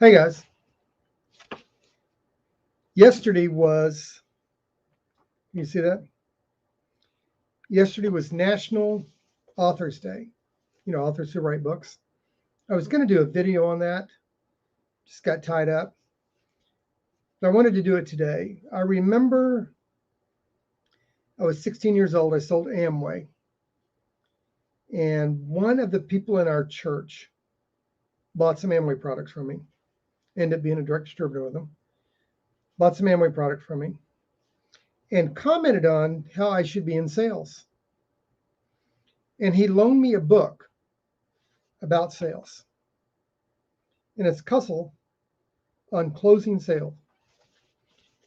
Hey guys, yesterday was, you see that? Yesterday was National Authors Day. You know, authors who write books. I was going to do a video on that, just got tied up. But I wanted to do it today. I remember I was 16 years old. I sold Amway. And one of the people in our church bought some Amway products from me, ended up being a direct distributor with them, bought some Amway product from me, and commented on how I should be in sales. And he loaned me a book about sales. And it's Cussle on closing sales.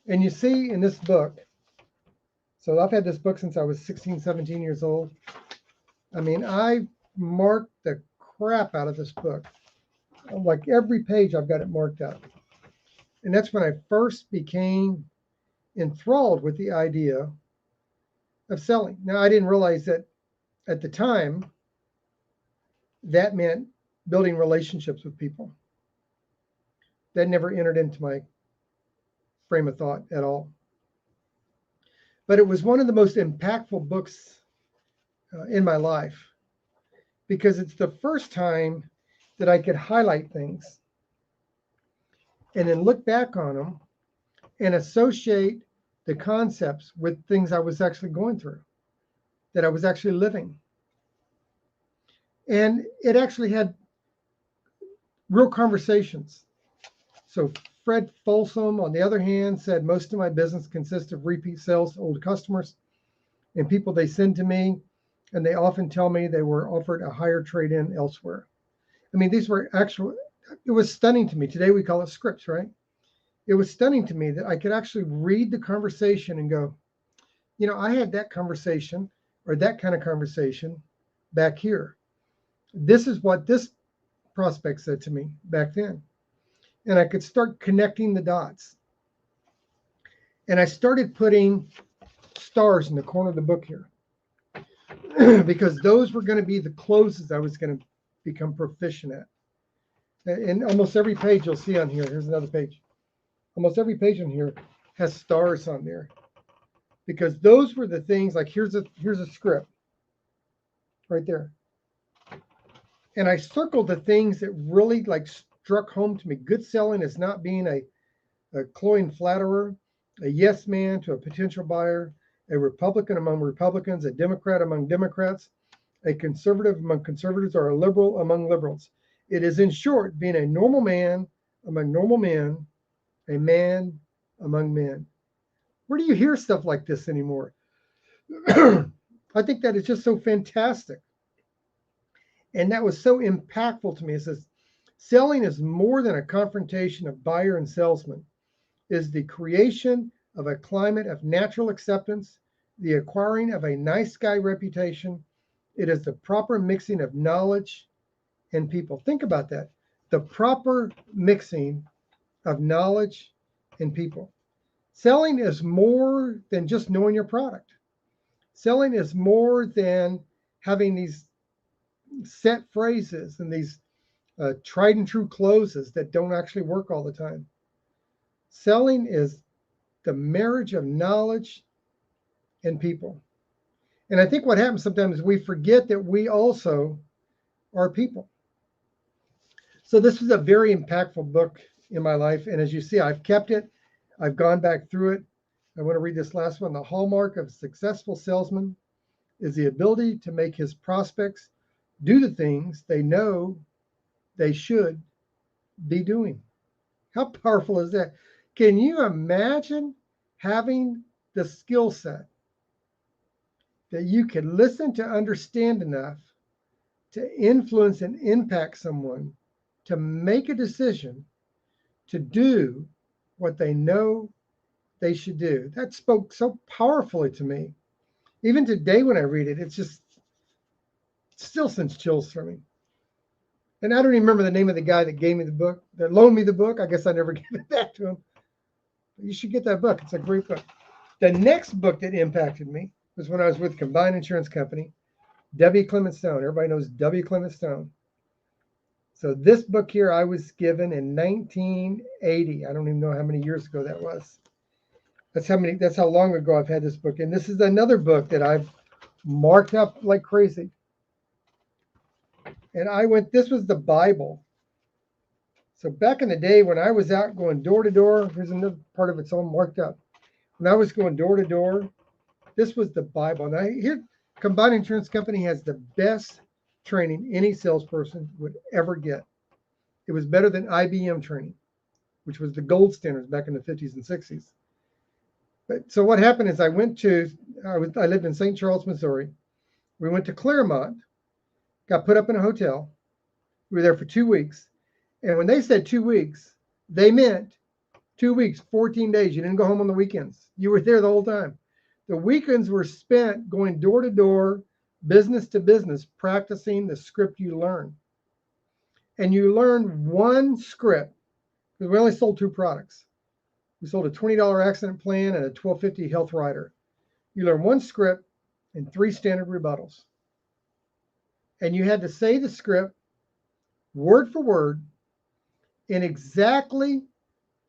And you see in this book, so I've had this book since I was 16, 17 years old. I mean, I marked the crap out of this book. Like every page, I've got it marked out. And that's when I first became enthralled with the idea of selling. Now, I didn't realize that at the time, that meant building relationships with people. That never entered into my frame of thought at all. But it was one of the most impactful books in my life because it's the first time that I could highlight things and then look back on them and associate the concepts with things I was actually going through, that I was actually living. And it actually had real conversations. So Fred Folsom, on the other hand, said most of my business consists of repeat sales to old customers and people they send to me, and they often tell me they were offered a higher trade-in elsewhere. I mean, these were actual, it was stunning to me. Today we call it scripts, right? It was stunning to me that I could actually read the conversation and go, you know, I had that conversation or that kind of conversation back here. This is what this prospect said to me back then. And I could start connecting the dots. And I started putting stars in the corner of the book here because those were going to be the closes I was going to become proficient at. And almost every page you'll see on here, here's another page. Almost every page on here has stars on there because those were the things like here's a script right there. And I circled the things that really like struck home to me. Good selling is not being a cloying flatterer, a yes man to a potential buyer, a Republican among Republicans, a Democrat among Democrats, a conservative among conservatives, or a liberal among liberals. It is, in short, being a normal man among normal men, a man among men. Where do you hear stuff like this anymore? I think that is just so fantastic. And that was so impactful to me. It says, selling is more than a confrontation of buyer and salesman. It is the creation of a climate of natural acceptance, the acquiring of a nice guy reputation. It is the proper mixing of knowledge and people. Think about that. The proper mixing of knowledge and people. Selling is more than just knowing your product. Selling is more than having these set phrases and these tried and true closes that don't actually work all the time. Selling is the marriage of knowledge and people. And I think what happens sometimes is we forget that we also are people. So this was a very impactful book in my life. And as you see, I've kept it. I've gone back through it. I want to read this last one. The hallmark of a successful salesman is the ability to make his prospects do the things they know they should be doing. How powerful is that? Can you imagine having the skill set that you can listen to understand enough to influence and impact someone to make a decision to do what they know they should do? That spoke so powerfully to me. Even today when I read it, it still sends chills through me. And I don't even remember the name of the guy that gave me the book, that loaned me the book. I guess I never gave it back to him. But you should get that book. It's a great book. The next book that impacted me was when I was with Combined Insurance Company, W. Clement Stone. Everybody knows W. Clement Stone. So this book here I was given in 1980. I don't even know how many years ago that was. That's how long ago I've had this book. And this is another book that I've marked up like crazy. And this was the Bible. So back in the day when I was out going door to door, here's another part of it's all marked up. When I was going door to door, this was the Bible. Now here, Combined Insurance Company has the best training any salesperson would ever get. It was better than IBM training, which was the gold standards back in the 50s and 60s. But so what happened is I lived in St. Charles, Missouri. We went to Claremont, got put up in a hotel. We were there for 2 weeks. And when they said 2 weeks, they meant 2 weeks, 14 days. You didn't go home on the weekends. You were there the whole time. The weekends were spent going door to door, business to business, practicing the script you learned. And you learned one script, because we only sold 2 products. We sold a $20 accident plan and a $12.50 health rider. You learn one script and 3 standard rebuttals. And you had to say the script word for word in exactly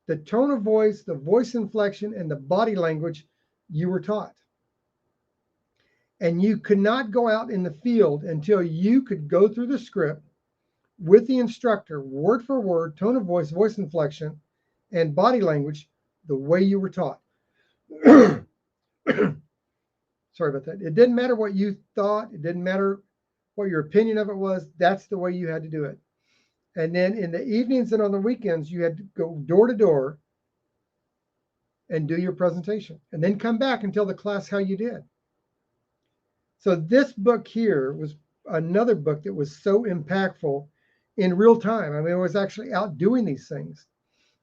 the tone of voice, the voice inflection, and the body language you were taught. And you could not go out in the field until you could go through the script with the instructor, word for word, tone of voice, voice inflection, and body language the way you were taught. Sorry about that. It didn't matter what you thought. It didn't matter what your opinion of it was. That's the way you had to do it. And then in the evenings and on the weekends, you had to go door to door and do your presentation and then come back and tell the class how you did. So this book here was another book that was so impactful in real time. I mean, I was actually out doing these things.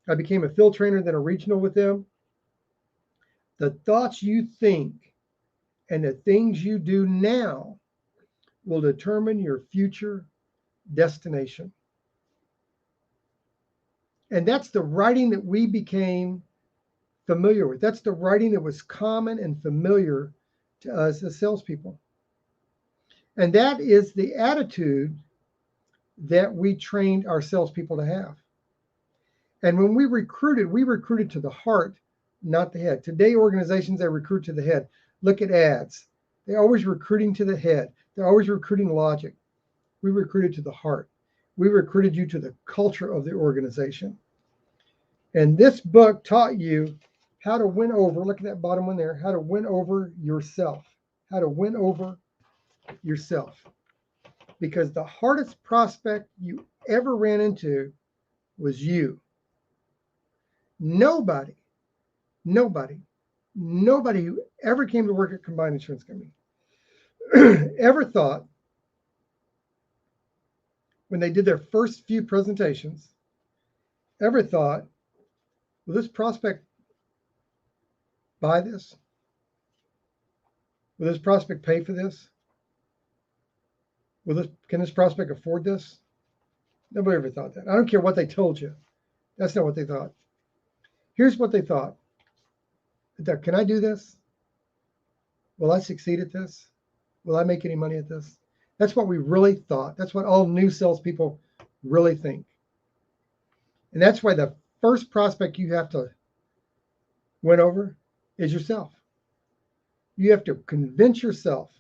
I became a field trainer, then a regional with them. The thoughts you think and the things you do now will determine your future destination. And that's the writing that we became familiar with. That's the writing that was common and familiar to us as salespeople. And that is the attitude that we trained our salespeople to have. And when we recruited to the heart, not the head. Today, organizations, they recruit to the head. Look at ads. They're always recruiting to the head. They're always recruiting logic. We recruited to the heart. We recruited you to the culture of the organization. And this book taught you how to win over, look at that bottom one there, how to win over yourself. How to win over yourself. Because the hardest prospect you ever ran into was you. Nobody who ever came to work at Combined Insurance Company ever thought, when they did their first few presentations, ever thought, will this prospect buy this? Will this prospect pay for this? Can this prospect afford this? Nobody ever thought that. I don't care what they told you. That's not what they thought. Here's what they thought. Can I do this? Will I succeed at this? Will I make any money at this? That's what we really thought. That's what all new salespeople really think. And that's why the first prospect you have to win over is yourself. You have to convince yourself.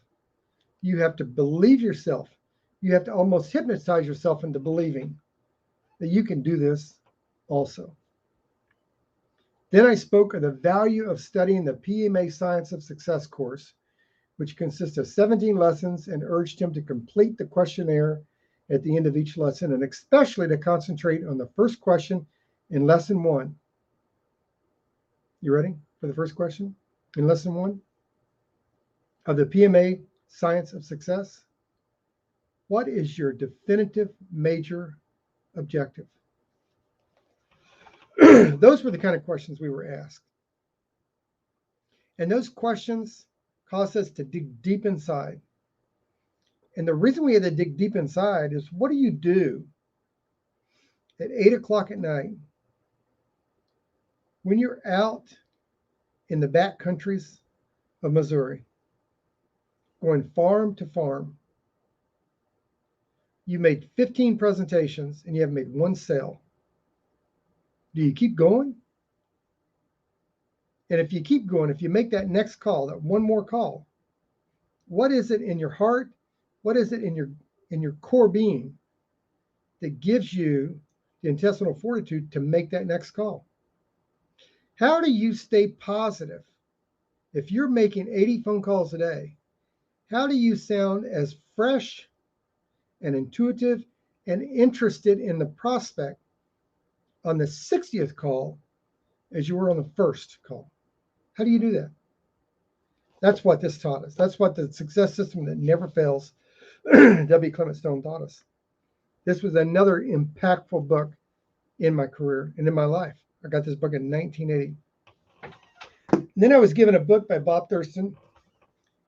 You have to believe yourself. You have to almost hypnotize yourself into believing that you can do this also. Then I spoke of the value of studying the PMA Science of Success course, which consists of 17 lessons, and urged him to complete the questionnaire at the end of each lesson, and especially to concentrate on the first question in lesson 1. You ready for the first question in lesson 1 of the PMA Science of Success? What is your definitive major objective? Those were the kind of questions we were asked. And those questions caused us to dig deep inside. And the reason we had to dig deep inside is, what do you do at 8 o'clock at night when you're out in the back countries of Missouri, going farm to farm, You made 15 presentations and you have made one sale. Do you keep going? And if you keep going, if you make that next call, that one more call, what is it in your heart? What is it in your core being that gives you the intestinal fortitude to make that next call? How do you stay positive? If you're making 80 phone calls a day, how do you sound as fresh and intuitive and interested in the prospect on the 60th call as you were on the first call? How do you do that? That's what this taught us. That's what the success system that never fails, W. Clement Stone, taught us. This was another impactful book in my career and in my life. I got this book in 1980. And then I was given a book by Bob Thurston,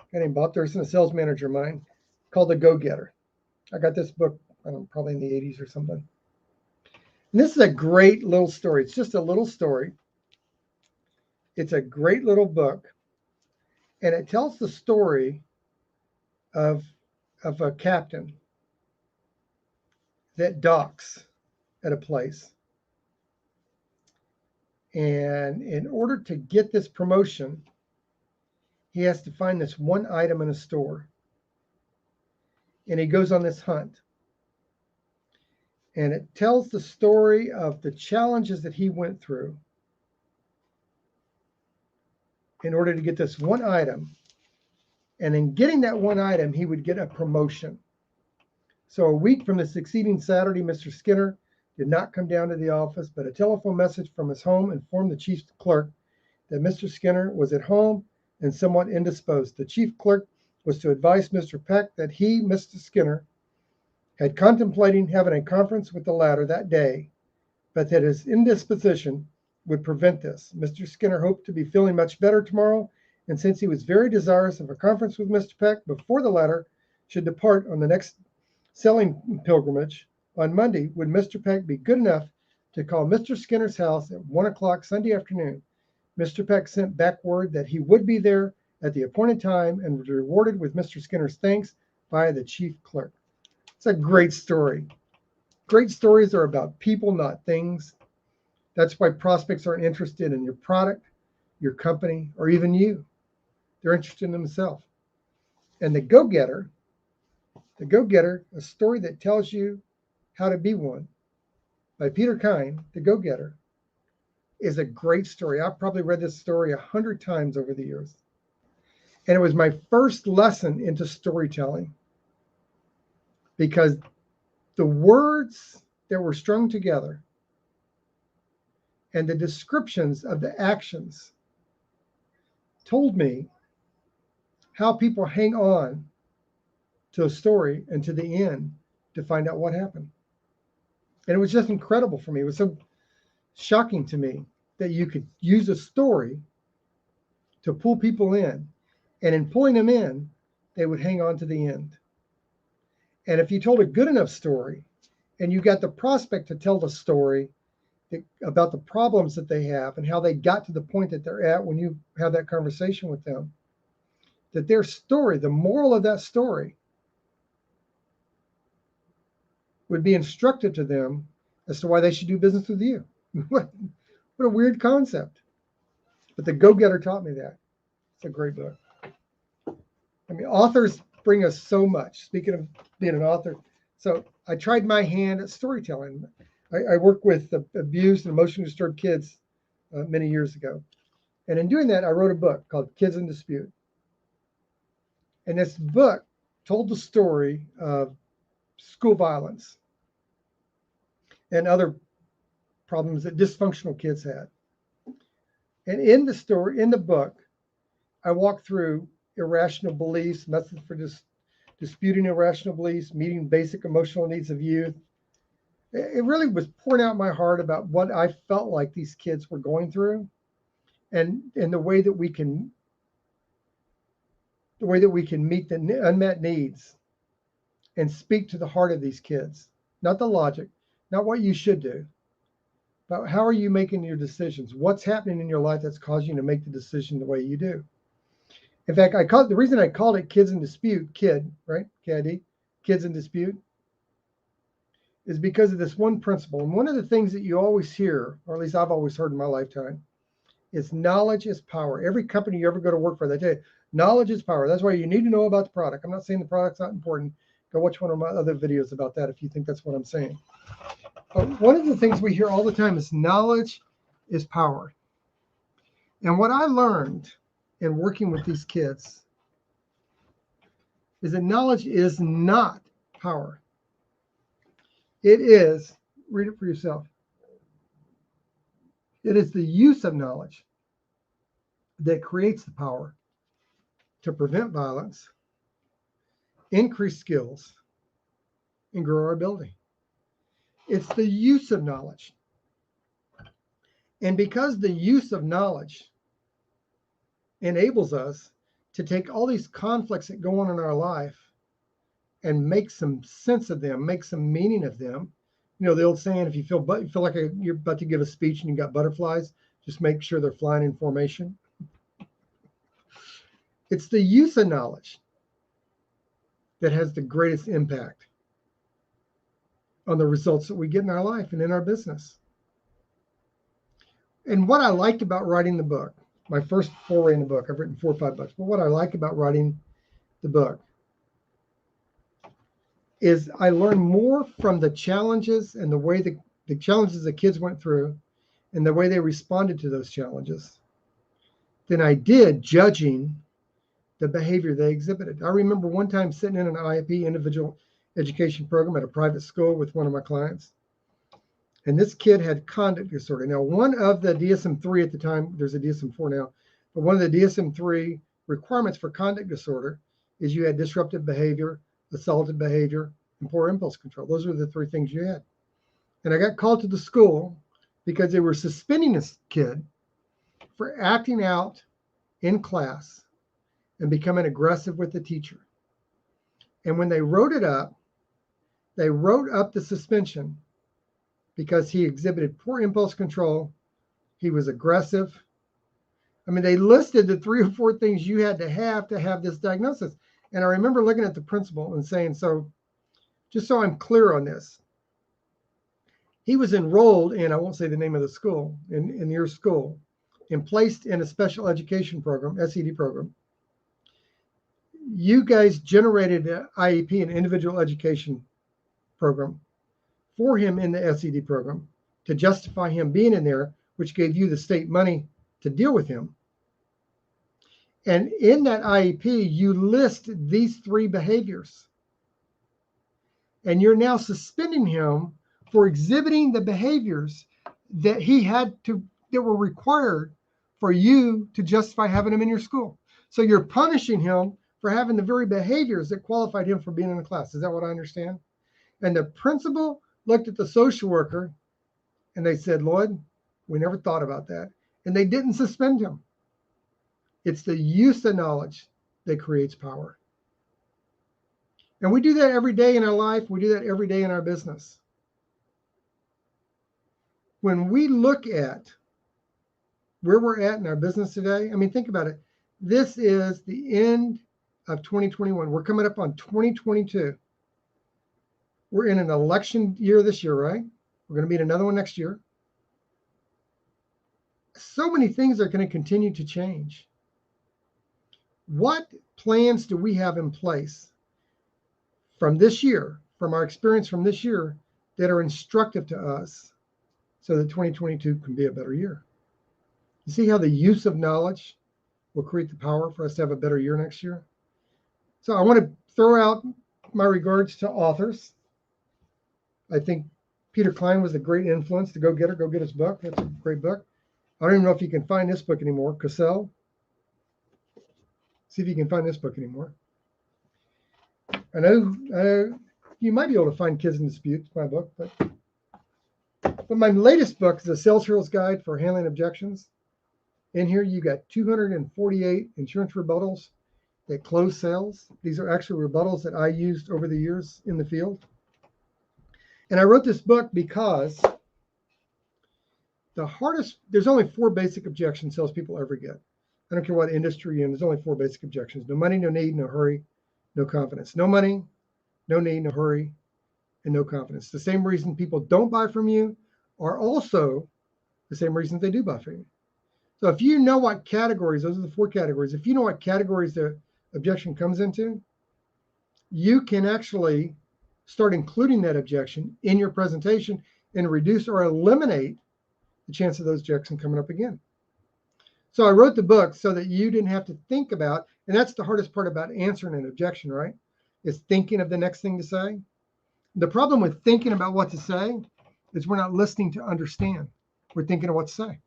a guy named Bob Thurston, a sales manager of mine, called The Go-Getter. I got this book, I don't know, probably in the 80s or something. And this is a great little story. It's just a little story. It's a great little book. And it tells the story of a captain that docks at a place. And in order to get this promotion, he has to find this one item in a store. And he goes on this hunt. And it tells the story of the challenges that he went through in order to get this one item. And in getting that one item, he would get a promotion. So a week from the succeeding Saturday, Mr. Skinner did not come down to the office, but a telephone message from his home informed the chief clerk that Mr. Skinner was at home and somewhat indisposed. The chief clerk was to advise Mr. Peck that he, Mr. Skinner, had contemplating having a conference with the latter that day, but that his indisposition would prevent this. Mr. Skinner hoped to be feeling much better tomorrow, and since he was very desirous of a conference with Mr. Peck before the latter should depart on the next selling pilgrimage on Monday, would Mr. Peck be good enough to call Mr. Skinner's house at 1 o'clock Sunday afternoon? Mr. Peck sent back word that he would be there at the appointed time and was rewarded with Mr. Skinner's thanks by the chief clerk. It's a great story. Great stories are about people, not things. That's why prospects aren't interested in your product, your company, or even you. They're interested in themselves. And The Go-Getter, a story that tells you how to be one, by Peter Kine, The Go-Getter, is a great story. I've probably read this story 100 times over the years. And it was my first lesson into storytelling, because the words that were strung together and the descriptions of the actions told me how people hang on to a story and to the end to find out what happened. And it was just incredible for me. It was so shocking to me that you could use a story to pull people in, and in pulling them in, they would hang on to the end. And if you told a good enough story and you got the prospect to tell the story about the problems that they have and how they got to the point that they're at when you have that conversation with them, that their story, the moral of that story, would be instructive to them as to why they should do business with you. What a weird concept. But The Go-Getter taught me that. It's a great book. I mean, authors bring us so much. Speaking of being an author, so I tried my hand at storytelling. I worked with abused and emotionally disturbed kids many years ago. And in doing that, I wrote a book called Kids in Dispute. And this book told the story of school violence and other problems that dysfunctional kids had. And in the story, in the book, I walk through irrational beliefs, methods for disputing irrational beliefs, meeting basic emotional needs of youth. It really was pouring out my heart about what I felt like these kids were going through, and the way that we can meet the unmet needs and speak to the heart of these kids. Not the logic, not what you should do, but how are you making your decisions? What's happening in your life that's causing you to make the decision the way you do? In fact, the reason I called it Kids in Dispute, KID, right? KID, Kids in Dispute, is because of this one principle. And one of the things that you always hear, or at least I've always heard in my lifetime, is knowledge is power. Every company you ever go to work for, they tell you, knowledge is power. That's why you need to know about the product. I'm not saying the product's not important. Go watch one of my other videos about that if you think that's what I'm saying. But one of the things we hear all the time is knowledge is power. And what I learned in working with these kids is that knowledge is not power. It is, read it for yourself. It is the use of knowledge that creates the power to prevent violence, increase skills, and grow our ability. It's the use of knowledge. And because the use of knowledge enables us to take all these conflicts that go on in our life and make some sense of them, make some meaning of them. You know, the old saying, if you feel like you're about to give a speech and you got butterflies, just make sure they're flying in formation. It's the use of knowledge that has the greatest impact on the results that we get in our life and in our business. And what I liked about writing the book, my first foray in the book, I've written 4 or 5 books, but what I like about writing the book is I learned more from the challenges and the way the challenges the kids went through and the way they responded to those challenges than I did judging the behavior they exhibited. I remember one time sitting in an IEP, individual education program, at a private school with one of my clients. And this kid had conduct disorder. Now, one of the DSM-3 at the time, there's a DSM-4 now, but one of the DSM-3 requirements for conduct disorder is you had disruptive behavior, assaultive behavior, and poor impulse control. Those were the 3 things you had. And I got called to the school because they were suspending this kid for acting out in class and becoming aggressive with the teacher. And when they wrote up the suspension because he exhibited poor impulse control, he was aggressive. I mean, they listed the 3 or 4 things you had to have this diagnosis. And I remember looking at the principal and saying, so just so I'm clear on this, he was enrolled in, I won't say the name of the school, in your school, and placed in a special education program, SED program. You guys generated an IEP, an individual education program, for him in the SED program to justify him being in there, which gave you the state money to deal with him. And in that IEP, you list these 3 behaviors. And you're now suspending him for exhibiting the behaviors that that were required for you to justify having him in your school. So you're punishing him for having the very behaviors that qualified him for being in the class. Is that what I understand? And the principal looked at the social worker and they said, Lloyd, we never thought about that. And they didn't suspend him. It's the use of knowledge that creates power. And we do that every day in our life. We do that every day in our business. When we look at where we're at in our business today, I mean, think about it. This is the end of 2021. We're coming up on 2022. We're in an election year this year, right? We're going to be in another one next year. So many things are going to continue to change. What plans do we have in place from this year, from our experience from this year, that are instructive to us so that 2022 can be a better year? You see how the use of knowledge will create the power for us to have a better year next year? So I want to throw out my regards to authors. I think Peter Klein was a great influence to go get his book. That's a great book. I don't even know if you can find this book anymore. Cassell. See if you can find this book anymore. I know you might be able to find Kids in Disputes, my book, but my latest book is a Sales Hero's Guide for Handling Objections. In here, you got 248 insurance rebuttals that close sales. These are actually rebuttals that I used over the years in the field. And I wrote this book because there's only 4 basic objections salespeople ever get. I don't care what industry you're in, there's only 4 basic objections. No money, no need, no hurry, no confidence. No money, no need, no hurry, and no confidence. The same reason people don't buy from you are also the same reasons they do buy from you. So if you know what categories, those are the 4 categories, if you know what categories the objection comes into, you can actually start including that objection in your presentation and reduce or eliminate the chance of those objections coming up again. So I wrote the book so that you didn't have to think about, and that's the hardest part about answering an objection, right? Is thinking of the next thing to say. The problem with thinking about what to say is we're not listening to understand. We're thinking of what to say.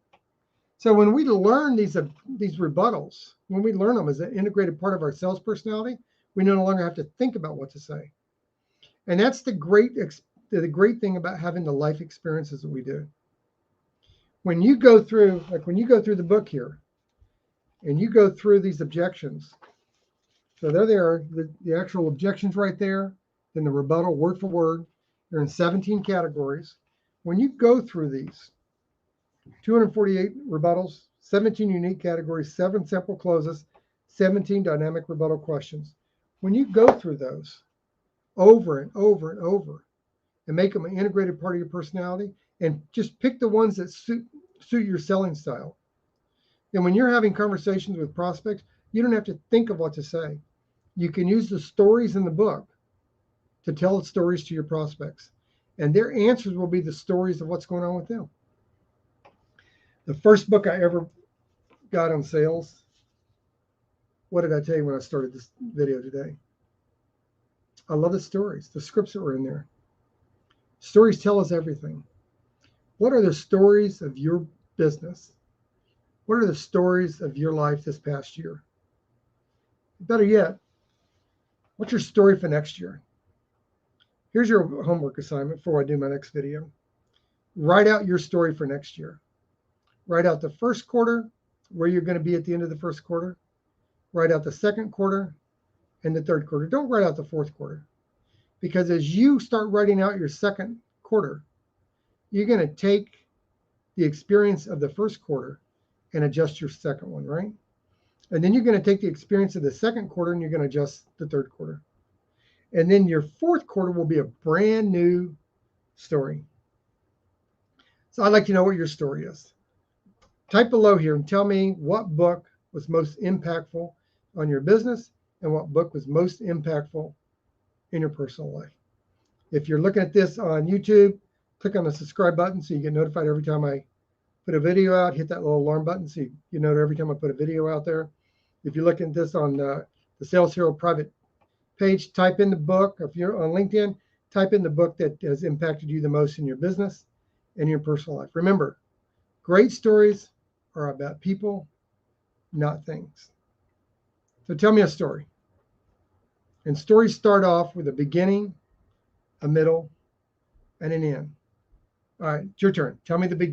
So when we learn these rebuttals, when we learn them as an integrated part of our sales personality, we no longer have to think about what to say. And that's the great thing about having the life experiences that we do. When you go through, the book here, and you go through these objections, so there they are, the actual objections right there, then the rebuttal word for word. They're in 17 categories. When you go through these, 248 rebuttals, 17 unique categories, 7 simple closes, 17 dynamic rebuttal questions. When you go through those over and over and over and make them an integrated part of your personality, and just pick the ones that suit your selling style. And when you're having conversations with prospects, you don't have to think of what to say. You can use the stories in the book to tell stories to your prospects, and their answers will be the stories of what's going on with them. The first book I ever got on sales, what did I tell you when I started this video today? I love the stories, the scripts that were in there. Stories tell us everything. What are the stories of your business? What are the stories of your life this past year? Better yet, what's your story for next year? Here's your homework assignment before I do my next video. Write out your story for next year. Write out the first quarter, where you're going to be at the end of the first quarter. Write out the second quarter and the third quarter. Don't write out the fourth quarter, because as you start writing out your second quarter, you're going to take the experience of the first quarter and adjust your second one, right? And then you're going to take the experience of the second quarter and you're going to adjust the third quarter. And then your fourth quarter will be a brand new story. So I'd like to know what your story is. Type below here and tell me what book was most impactful on your business and what book was most impactful in your personal life. If you're looking at this on YouTube, click on the subscribe button so you get notified every time I put a video out. Hit that little alarm button so you know every time I put a video out there. If you're looking at this on the Sales Hero private page, type in the book. If you're on LinkedIn, type in the book that has impacted you the most in your business and your personal life. Remember, great stories are about people, not things. So tell me a story. And stories start off with a beginning, a middle, and an end. All right, it's your turn. Tell me the beginning.